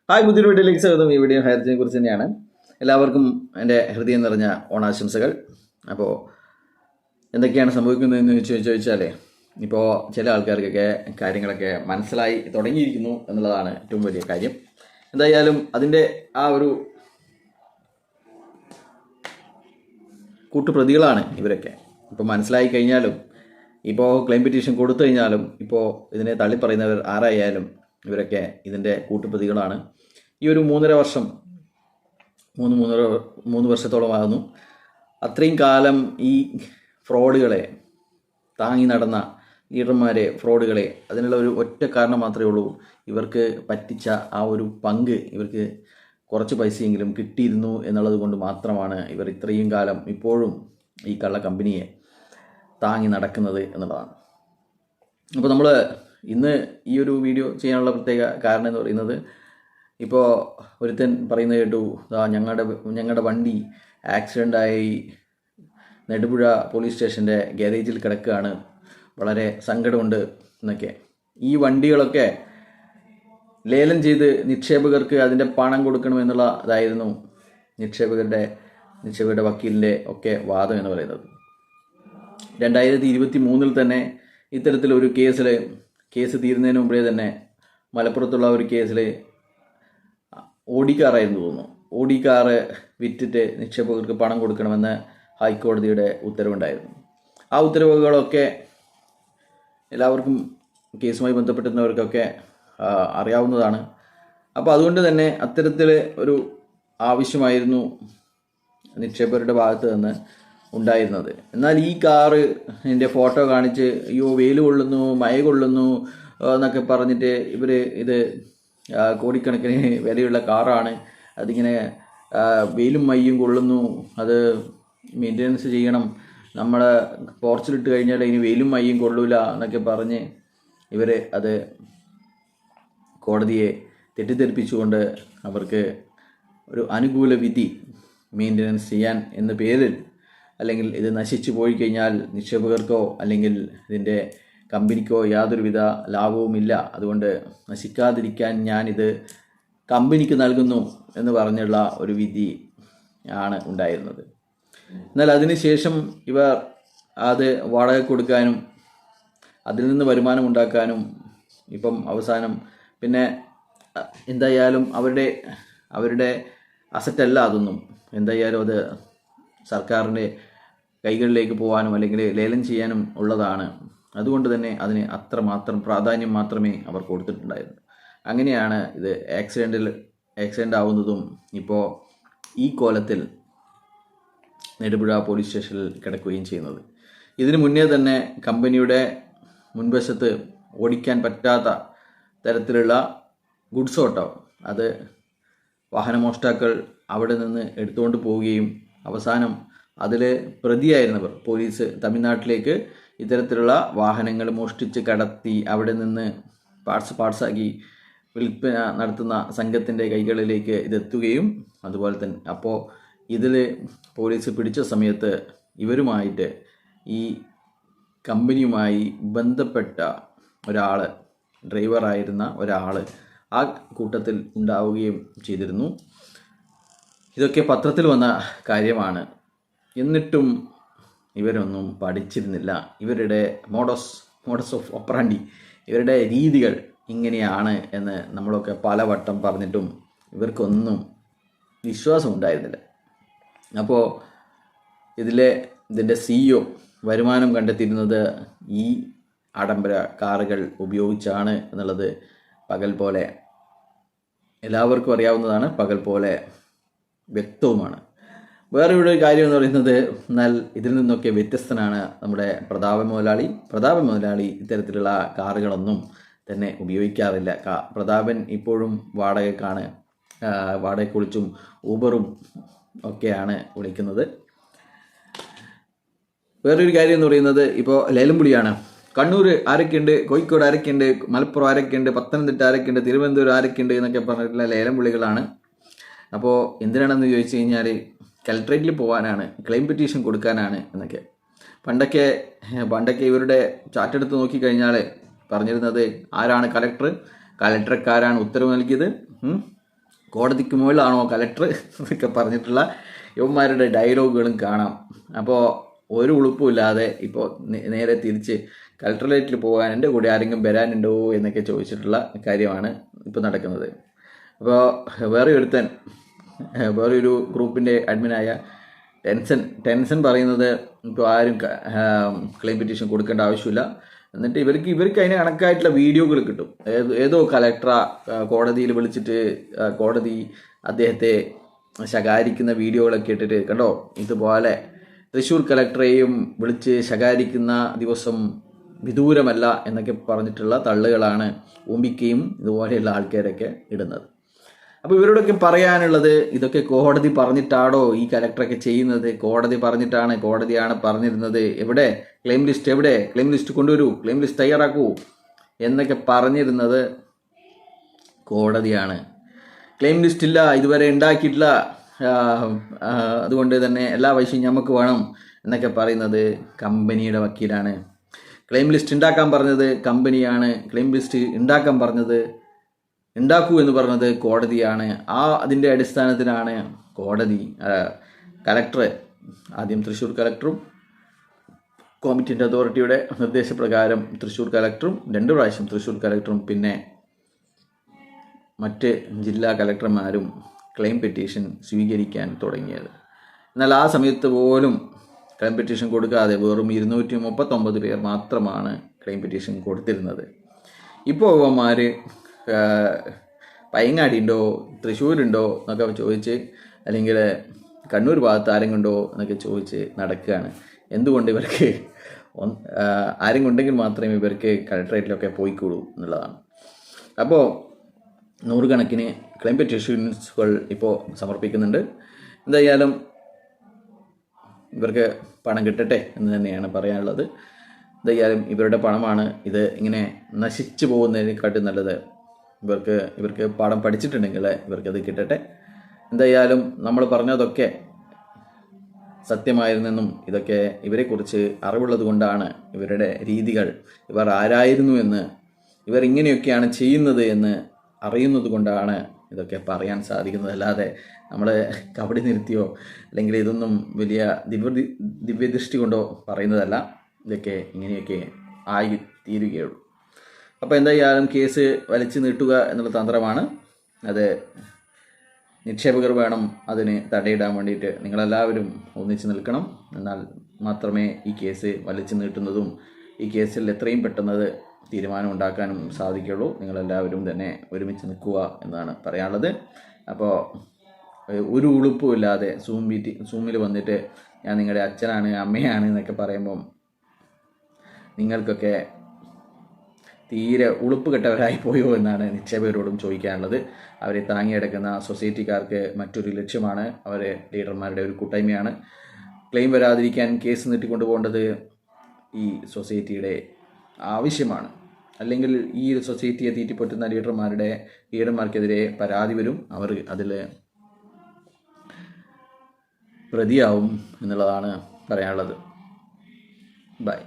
Hi, പുതിയൊരു വീഡിയോയിലേക്ക് സ്വാഗതം. ഈ വീഡിയോ ഹൈറിനെ കുറിച്ച് തന്നെയാണ്. എല്ലാവർക്കും എൻ്റെ ഹൃദയം നിറഞ്ഞ ഓണാശംസകൾ. അപ്പോൾ എന്തൊക്കെയാണ് സംഭവിക്കുന്നതെന്ന് ചോദിച്ചാലേ, ഇപ്പോൾ ചില ആൾക്കാർക്കൊക്കെ കാര്യങ്ങളൊക്കെ മനസ്സിലായി തുടങ്ങിയിരിക്കുന്നു എന്നുള്ളതാണ് ഏറ്റവും വലിയ കാര്യം. എന്തായാലും അതിൻ്റെ ആ ഒരു കൂട്ടുപ്രതികളാണ് ഇവരൊക്കെ. ഇപ്പോൾ മനസ്സിലായി കഴിഞ്ഞാലും, ഇപ്പോൾ ക്ലെയിം പെറ്റീഷൻ കൊടുത്തു കഴിഞ്ഞാലും, ഇപ്പോൾ ഇതിനെ തള്ളിപ്പറയുന്നവർ ആരായാലും ഇവരൊക്കെ ഇതിൻ്റെ കൂട്ടുപ്രതികളാണ്. ഈ ഒരു 3 വർഷത്തോളമാകുന്നു. അത്രയും കാലം ഈ ഫ്രോഡുകളെ താങ്ങി നടന്ന ലീഡർമാരെ, ഫ്രോഡുകളെ, അതിനുള്ള ഒരു ഒറ്റ കാരണം മാത്രമേ ഉള്ളൂ. ഇവർക്ക് പറ്റിച്ച ആ ഒരു പങ്ക്, ഇവർക്ക് കുറച്ച് പൈസയെങ്കിലും കിട്ടിയിരുന്നു എന്നുള്ളത് കൊണ്ട് മാത്രമാണ് ഇവർ ഇത്രയും കാലം ഇപ്പോഴും ഈ കള്ള കമ്പനിയെ താങ്ങി നടക്കുന്നത് എന്നുള്ളതാണ്. അപ്പോൾ നമ്മൾ ഇന്ന് ഈ ഒരു വീഡിയോ ചെയ്യാനുള്ള പ്രത്യേക കാരണം എന്ന് പറയുന്നത്, ഇപ്പോൾ ഒരുത്തൻ പറയുന്നത് കേട്ടു, ഞങ്ങളുടെ വണ്ടി ആക്സിഡൻ്റായി നെടുപുഴ പോലീസ് സ്റ്റേഷൻ്റെ ഗാരേജിൽ കിടക്കുകയാണ്, വളരെ സങ്കടമുണ്ട് എന്നൊക്കെ. ഈ വണ്ടികളൊക്കെ ലേലം ചെയ്ത് നിക്ഷേപകർക്ക് അതിൻ്റെ പണം കൊടുക്കണമെന്നുള്ളതായിരുന്നു നിക്ഷേപകരുടെ വക്കീലിൻ്റെ ഒക്കെ വാദം എന്ന് പറയുന്നത്. 2023 തന്നെ ഇത്തരത്തിലൊരു കേസ് തീരുന്നതിന് മുമ്പേ തന്നെ മലപ്പുറത്തുള്ള ഒരു കേസിൽ ഓഡി കാറായിരുന്നു തോന്നുന്നു, ഓഡി കാറ് വിറ്റിട്ട് നിക്ഷേപകർക്ക് പണം കൊടുക്കണമെന്ന് ഹൈക്കോടതിയുടെ ഉത്തരവുണ്ടായിരുന്നു. ആ ഉത്തരവുകളൊക്കെ എല്ലാവർക്കും, കേസുമായി ബന്ധപ്പെട്ടിരുന്നവർക്കൊക്കെ അറിയാവുന്നതാണ്. അപ്പോൾ അതുകൊണ്ട് തന്നെ അത്തരത്തിൽ ഒരു ആവശ്യമായിരുന്നു നിക്ഷേപകരുടെ ഭാഗത്ത് നിന്ന് ഉണ്ടായിരുന്നത്. എന്നാൽ ഈ കാറിൻ്റെ ഫോട്ടോ കാണിച്ച് അയ്യോ വെയിൽ കൊള്ളുന്നു, മഴ കൊള്ളുന്നു എന്നൊക്കെ പറഞ്ഞിട്ട് ഇവർ ഇത് കോടിക്കണക്കിന് വിലയുള്ള കാറാണ്, അതിങ്ങനെ വെയിലും മയ്യും കൊള്ളുന്നു, അത് മെയിൻ്റനൻസ് ചെയ്യണം, നമ്മൾ പോർച്ചിലിട്ട് കഴിഞ്ഞാൽ ഇനി വെയിലും മയ്യും കൊള്ളൂല എന്നൊക്കെ പറഞ്ഞ് ഇവർ അത് കോടതിയെ തെറ്റിദ്ധരിപ്പിച്ചുകൊണ്ട് അവർക്ക് ഒരു അനുകൂല വിധി മെയിൻ്റനൻസ് ചെയ്യാൻ എന്ന പേരിൽ, അല്ലെങ്കിൽ ഇത് നശിച്ചു പോയി കഴിഞ്ഞാൽ നിക്ഷേപകർക്കോ അല്ലെങ്കിൽ ഇതിൻ്റെ കമ്പനിക്കോ യാതൊരുവിധ ലാഭവുമില്ല, അതുകൊണ്ട് നശിക്കാതിരിക്കാൻ ഞാനിത് കമ്പനിക്ക് നൽകുന്നു എന്ന് പറഞ്ഞുള്ള ഒരു വിധി ആണ് ഉണ്ടായിരുന്നത്. എന്നാൽ അതിനുശേഷം ഇവർ അത് വാടക കൊടുക്കാനും അതിൽ നിന്ന് വരുമാനം ഉണ്ടാക്കാനും ഇപ്പം അവസാനം പിന്നെ എന്തായാലും അവരുടെ അസറ്റല്ല അതൊന്നും, എന്തായാലും അത് സർക്കാരിൻ്റെ കൈകളിലേക്ക് പോകാനും അല്ലെങ്കിൽ ലേലം ചെയ്യാനും ഉള്ളതാണ്. അതുകൊണ്ട് തന്നെ അതിന് അത്രമാത്രം പ്രാധാന്യം മാത്രമേ അവർ കൊടുത്തിട്ടുണ്ടായിരുന്നു. അങ്ങനെയാണ് ഇത് ആക്സിഡൻ്റ് ആവുന്നതും ഇപ്പോൾ ഈ കോലത്തിൽ നെടുപുഴ പോലീസ് സ്റ്റേഷനിൽ കിടക്കുകയും ചെയ്യുന്നത്. ഇതിനു മുന്നേ തന്നെ കമ്പനിയുടെ മുൻവശത്ത് ഓടിക്കാൻ പറ്റാത്ത തരത്തിലുള്ള ഗുഡ്സ് ഓട്ടോ, അത് വാഹനമോഷ്ടാക്കൾ അവിടെ നിന്ന് എടുത്തുകൊണ്ട് പോവുകയും അവസാനം അതിൽ പ്രതിയായിരുന്നവർ പോലീസ് തമിഴ്നാട്ടിലേക്ക് ഇത്തരത്തിലുള്ള വാഹനങ്ങൾ മോഷ്ടിച്ച് കടത്തി അവിടെ നിന്ന് പാർട്സാക്കി വിൽപ്പന നടത്തുന്ന സംഘത്തിൻ്റെ കൈകളിലേക്ക് ഇതെത്തുകയും അതുപോലെ തന്നെ അപ്പോൾ ഇതിൽ പോലീസ് പിടിച്ച സമയത്ത് ഇവരുമായിട്ട് ഈ കമ്പനിയുമായി ബന്ധപ്പെട്ട ഒരാൾ, ഡ്രൈവറായിരുന്ന ഒരാൾ ആ കൂട്ടത്തിൽ ഉണ്ടാവുകയും ചെയ്തിരുന്നു. ഇതൊക്കെ പത്രത്തിൽ വന്ന കാര്യമാണ്. എന്നിട്ടും ഇവരൊന്നും പഠിച്ചിരുന്നില്ല. ഇവരുടെ മോഡസ് ഓഫ് ഓപ്പറാൻഡി, ഇവരുടെ രീതികൾ ഇങ്ങനെയാണ് എന്ന് നമ്മളൊക്കെ പലവട്ടം പറഞ്ഞിട്ടും ഇവർക്കൊന്നും വിശ്വാസം ഉണ്ടായിരുന്നില്ല. അപ്പോൾ ഇതിൻ്റെ CEO വരുമാനം കണ്ടെത്തിയിരുന്നത് ഈ ആഡംബര കാറുകൾ ഉപയോഗിച്ചാണ് എന്നുള്ളത് പകൽ പോലെ എല്ലാവർക്കും അറിയാവുന്നതാണ്, പകൽ പോലെ വ്യക്തവുമാണ്. വേറെ ഒരു കാര്യം എന്ന് പറയുന്നത്, എന്നാൽ ഇതിൽ നിന്നൊക്കെ വ്യത്യസ്തനാണ് നമ്മുടെ പ്രതാപൻ മുതലാളി ഇത്തരത്തിലുള്ള കാറുകളൊന്നും തന്നെ ഉപയോഗിക്കാറില്ല. പ്രതാപൻ ഇപ്പോഴും വാടകയ്ക്ക് വിളിച്ചും ഊബറും ഒക്കെയാണ് വിളിക്കുന്നത്. വേറൊരു കാര്യം എന്ന് പറയുന്നത്, ഇപ്പോൾ ലേലം വിളിയാണ്. കണ്ണൂർ ആരൊക്കെയുണ്ട്, കോഴിക്കോട് ആരൊക്കെയുണ്ട്, മലപ്പുറം ആരൊക്കെയുണ്ട്, പത്തനംതിട്ട ആരൊക്കെയുണ്ട്, തിരുവനന്തപുരം ആരൊക്കെയുണ്ട് എന്നൊക്കെ പറഞ്ഞിട്ടുള്ള ലേലം വിളികളാണ്. അപ്പോൾ എന്തിനാണെന്ന് ചോദിച്ചു കഴിഞ്ഞാൽ കലക്ട്രേറ്റിൽ പോകാനാണ്, ക്ലെയിം പെറ്റീഷൻ കൊടുക്കാനാണ് എന്നൊക്കെ. പണ്ടൊക്കെ ഇവരുടെ ചാർട്ട് എടുത്ത് നോക്കിക്കഴിഞ്ഞാൽ പറഞ്ഞിരുന്നത് ആരാണ് കലക്ടർക്കാരാണ് ഉത്തരവ് നൽകിയത്, കോടതിക്ക് മുകളിലാണോ കലക്ടർ എന്നൊക്കെ പറഞ്ഞിട്ടുള്ള യുവന്മാരുടെ ഡയലോഗുകളും കാണാം. അപ്പോൾ ഒരു ഉളുപ്പുമില്ലാതെ ഇപ്പോൾ നേരെ തിരിച്ച് കലക്ടറേറ്റിൽ പോകാൻ എൻ്റെ കൂടെ ആരെങ്കിലും വരാനുണ്ടോ എന്നൊക്കെ ചോദിച്ചിട്ടുള്ള കാര്യമാണ് ഇപ്പോൾ നടക്കുന്നത്. അപ്പോൾ വേറെ ഒരു ഗ്രൂപ്പിൻ്റെ അഡ്മിനായ ടെൻഷൻ പറയുന്നത് ഇപ്പോൾ ആരും ക്ലെയിം പെറ്റീഷൻ കൊടുക്കേണ്ട ആവശ്യമില്ല, എന്നിട്ട് ഇവർക്ക് അതിന് കണക്കായിട്ടുള്ള വീഡിയോകൾ കിട്ടും. ഏതോ കലക്ടറ കോടതിയിൽ വിളിച്ചിട്ട് കോടതി അദ്ദേഹത്തെ ശകാരിക്കുന്ന വീഡിയോകളൊക്കെ ഇട്ടിട്ട് കണ്ടോ, ഇതുപോലെ തൃശ്ശൂർ കലക്ടറെയും വിളിച്ച് ശകാരിക്കുന്ന ദിവസം വിദൂരമല്ല എന്നൊക്കെ പറഞ്ഞിട്ടുള്ള തള്ളുകളാണ് ഓമ്പിക്കയും ഇതുപോലെയുള്ള ആൾക്കാരൊക്കെ ഇടുന്നത്. അപ്പോൾ ഇവരോടൊക്കെ പറയാനുള്ളത്, ഇതൊക്കെ കോടതി പറഞ്ഞിട്ടാണോ ഈ കലക്ടറൊക്കെ ചെയ്യുന്നത്? കോടതി പറഞ്ഞിട്ടാണ്, കോടതിയാണ് പറഞ്ഞിരുന്നത്. എവിടെ ക്ലെയിം ലിസ്റ്റ്, എവിടെ ക്ലെയിം ലിസ്റ്റ് കൊണ്ടുവരൂ, ക്ലെയിം ലിസ്റ്റ് തയ്യാറാക്കൂ എന്നൊക്കെ പറഞ്ഞിരുന്നത് കോടതിയാണ്. ക്ലെയിം ലിസ്റ്റ് ഇല്ല, ഇതുവരെ ഉണ്ടാക്കിയിട്ടില്ല, അതുകൊണ്ട് തന്നെ എല്ലാ പൈസയും നമുക്ക് വേണം എന്നൊക്കെ പറയുന്നത് കമ്പനിയുടെ വക്കീലാണ്. ക്ലെയിം ലിസ്റ്റ് ഉണ്ടാക്കാൻ പറഞ്ഞത് കമ്പനിയാണ്. ക്ലെയിം ലിസ്റ്റ് ഉണ്ടാക്കാൻ പറഞ്ഞത്, ഉണ്ടാക്കൂ എന്ന് പറഞ്ഞത് കോടതിയാണ്. അതിൻ്റെ അടിസ്ഥാനത്തിലാണ് കലക്ടർ, ആദ്യം തൃശ്ശൂർ കലക്ടറും കോമ്പറ്റന്റ് അതോറിറ്റിയുടെ നിർദ്ദേശപ്രകാരം തൃശ്ശൂർ കലക്ടറും 2 പ്രാവശ്യം തൃശ്ശൂർ കലക്ടറും പിന്നെ മറ്റ് ജില്ലാ കലക്ടർമാരും ക്ലെയിം പെറ്റീഷൻ സ്വീകരിക്കാൻ തുടങ്ങിയത്. എന്നാൽ ആ സമയത്ത് പോലും ക്ലെയിം പെറ്റീഷൻ കൊടുക്കാതെ വെറും 239 പേർ മാത്രമാണ് ക്ലെയിം പെറ്റീഷൻ കൊടുത്തിരുന്നത്. ഇപ്പോൾ അവന്മാർ പയങ്ങാടി ഉണ്ടോ, തൃശ്ശൂരുണ്ടോ എന്നൊക്കെ ചോദിച്ച്, അല്ലെങ്കിൽ കണ്ണൂർ ഭാഗത്ത് ആരെങ്കിലും ഉണ്ടോ എന്നൊക്കെ ചോദിച്ച് നടക്കുകയാണ്. എന്തുകൊണ്ട് ഇവർക്ക് ആരെങ്കിലും ഉണ്ടെങ്കിൽ മാത്രമേ ഇവർക്ക് കളക്ടറേറ്റിലൊക്കെ പോയിക്കൂടൂ എന്നുള്ളതാണ്. അപ്പോൾ 100 കണക്കിന് ക്ലെയിം പെറ്റീഷൻസുകൾ ഇപ്പോൾ സമർപ്പിക്കുന്നുണ്ട്. എന്തായാലും ഇവർക്ക് പണം കിട്ടട്ടെ എന്ന് തന്നെയാണ് പറയാനുള്ളത്. എന്തായാലും ഇവരുടെ പണമാണ്, ഇത് ഇങ്ങനെ നശിച്ചു പോകുന്നതിനെക്കാട്ടും നല്ലത് ഇവർക്ക് പാഠം പഠിച്ചിട്ടുണ്ടെങ്കിൽ ഇവർക്കത് കിട്ടട്ടെ. എന്തായാലും നമ്മൾ പറഞ്ഞതൊക്കെ സത്യമായിരുന്നെന്നും ഇതൊക്കെ ഇവരെക്കുറിച്ച് അറിവുള്ളത് കൊണ്ടാണ്, ഇവരുടെ രീതികൾ, ഇവർ ആരായിരുന്നു എന്ന്, ഇവർ ഇങ്ങനെയൊക്കെയാണ് ചെയ്യുന്നത് എന്ന് അറിയുന്നത് കൊണ്ടാണ് ഇതൊക്കെ പറയാൻ സാധിക്കുന്നത്. അല്ലാതെ നമ്മൾ കബഡി നിർത്തിയോ അല്ലെങ്കിൽ ഇതൊന്നും വലിയ ദിവ്യദൃഷ്ടി കൊണ്ടോ പറയുന്നതല്ല. ഇതൊക്കെ ഇങ്ങനെയൊക്കെ ആയി തീരുകയുള്ളൂ. അപ്പോൾ എന്തായാലും കേസ് വലിച്ചു നീട്ടുക എന്നുള്ള തന്ത്രമാണ്. അത് നിക്ഷേപകർ വേണം അതിന് തടയിടാൻ വേണ്ടിയിട്ട്. നിങ്ങളെല്ലാവരും ഒന്നിച്ച് നിൽക്കണം. എന്നാൽ മാത്രമേ ഈ കേസ് വലിച്ചു നീട്ടുന്നതും ഈ കേസിൽ എത്രയും പെട്ടെന്ന് തീരുമാനം ഉണ്ടാക്കാനും സാധിക്കുള്ളൂ. നിങ്ങളെല്ലാവരും തന്നെ ഒരുമിച്ച് നിൽക്കുക എന്നാണ് പറയാനുള്ളത്. അപ്പോൾ ഒരു ഉളുപ്പുമില്ലാതെ സൂമിൽ വന്നിട്ട് ഞാൻ നിങ്ങളുടെ അച്ഛനാണ് അമ്മയാണ് എന്നൊക്കെ പറയുമ്പം നിങ്ങൾക്കൊക്കെ തീരെ ഉളുപ്പ് കെട്ടവരായി പോയോ എന്നാണ് നിക്ഷേപകരോടും ചോദിക്കാനുള്ളത്. അവരെ താങ്ങിയെടുക്കുന്ന സൊസൈറ്റിക്കാർക്ക് മറ്റൊരു ലക്ഷ്യമാണ്, അവരെ ലീഡർമാരുടെ ഒരു കൂട്ടായ്മയാണ്. ക്ലെയിം വരാതിരിക്കാൻ കേസ് നീട്ടിക്കൊണ്ടു പോകേണ്ടത് ഈ സൊസൈറ്റിയുടെ ആവശ്യമാണ്. അല്ലെങ്കിൽ ഈ സൊസൈറ്റിയെ തീറ്റിപ്പൊറ്റുന്ന ലീഡർമാർക്കെതിരെ പരാതി വരും, അവർ അതിൽ പ്രതിയാവും എന്നുള്ളതാണ് പറയാനുള്ളത്. ബൈ.